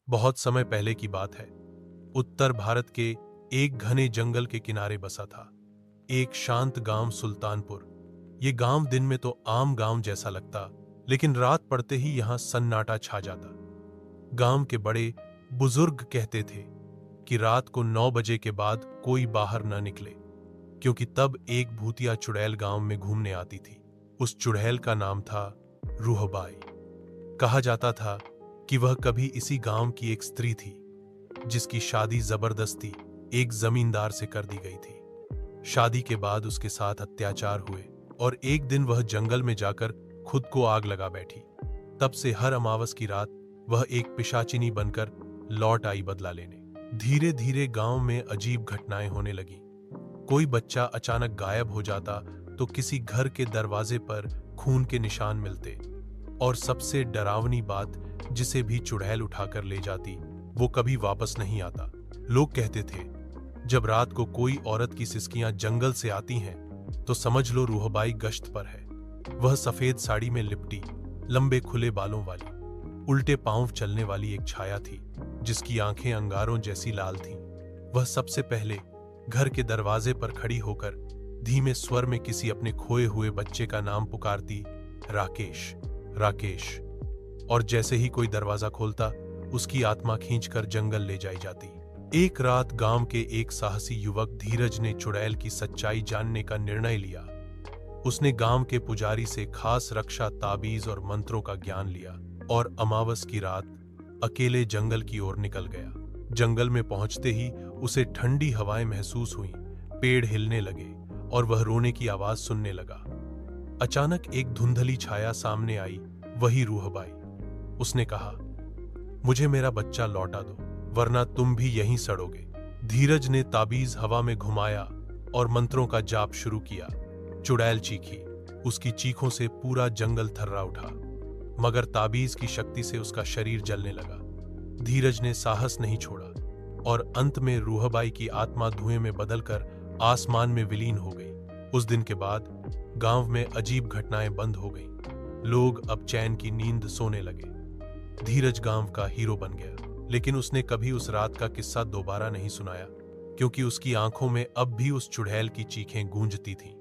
बहुत समय पहले की बात है। उत्तर भारत के एक घने जंगल के किनारे बसा था एक शांत गांव सुल्तानपुर। ये गांव दिन में तो आम गांव जैसा लगता, लेकिन रात पड़ते ही यहां सन्नाटा छा जाता। गांव के बड़े बुजुर्ग कहते थे कि रात को 9 बजे के बाद कोई बाहर न निकले, क्योंकि तब एक भूतिया चुड़ैल गांव में घूमने आती थी। उस चुड़ैल का नाम था रूहबाई। कहा जाता था कि वह कभी इसी गांव की एक स्त्री थी, जिसकी शादी जबरदस्ती एक जमींदार से कर दी गई थी। शादी के बाद उसके साथ अत्याचार हुए और एक दिन वह जंगल में जाकर खुद को आग लगा बैठी। तब से हर अमावस की रात वह एक पिशाचिनी बनकर लौट आई बदला लेने। धीरे धीरे गांव में अजीब घटनाएं होने लगी। कोई बच्चा अचानक गायब हो जाता तो किसी घर के दरवाजे पर खून के निशान मिलते, और सबसे डरावनी बात, जिसे भी चुड़ैल उठाकर ले जाती वो कभी वापस नहीं आता। लोग कहते थे जब रात को कोई औरत की सिसकियां जंगल से आती हैं तो समझ लो रूहबाई गश्त पर है। वह सफेद साड़ी में लिपटी, लंबे खुले बालों वाली, उल्टे पांव चलने वाली एक छाया थी, जिसकी आंखें अंगारों जैसी लाल थीं। वह सबसे पहले घर के दरवाजे पर खड़ी होकर धीमे स्वर में किसी अपने खोए हुए बच्चे का नाम पुकारती, राकेश, राकेश। और जैसे ही कोई दरवाजा खोलता उसकी आत्मा खींचकर जंगल ले जाई जाती। एक रात गांव के एक साहसी युवक धीरज ने चुड़ैल की सच्चाई जानने का निर्णय लिया। उसने गांव के पुजारी से खास रक्षा ताबीज और मंत्रों का ज्ञान लिया और अमावस की रात अकेले जंगल की ओर निकल गया। जंगल में पहुंचते ही उसे ठंडी हवाएं महसूस हुईं, पेड़ हिलने लगे और वह रोने की आवाज सुनने लगा। अचानक एक धुंधली छाया सामने आई, वही रूहबाई। उसने कहा, मुझे मेरा बच्चा लौटा दो, वरना तुम भी यहीं सड़ोगे। धीरज ने ताबीज हवा में घुमाया और मंत्रों का जाप शुरू किया। चुड़ैल चीखी, उसकी चीखों से पूरा जंगल थर्रा उठा, मगर ताबीज की शक्ति से उसका शरीर जलने लगा। धीरज ने साहस नहीं छोड़ा और अंत में रूहबाई की आत्मा धुएं में बदलकर आसमान में विलीन हो गई। उस दिन के बाद गांव में अजीब घटनाएं बंद हो गईं। लोग अब चैन की नींद सोने लगे। धीरज गांव का हीरो बन गया, लेकिन उसने कभी उस रात का किस्सा दोबारा नहीं सुनाया, क्योंकि उसकी आंखों में अब भी उस चुड़ैल की चीखें गूंजती थीं।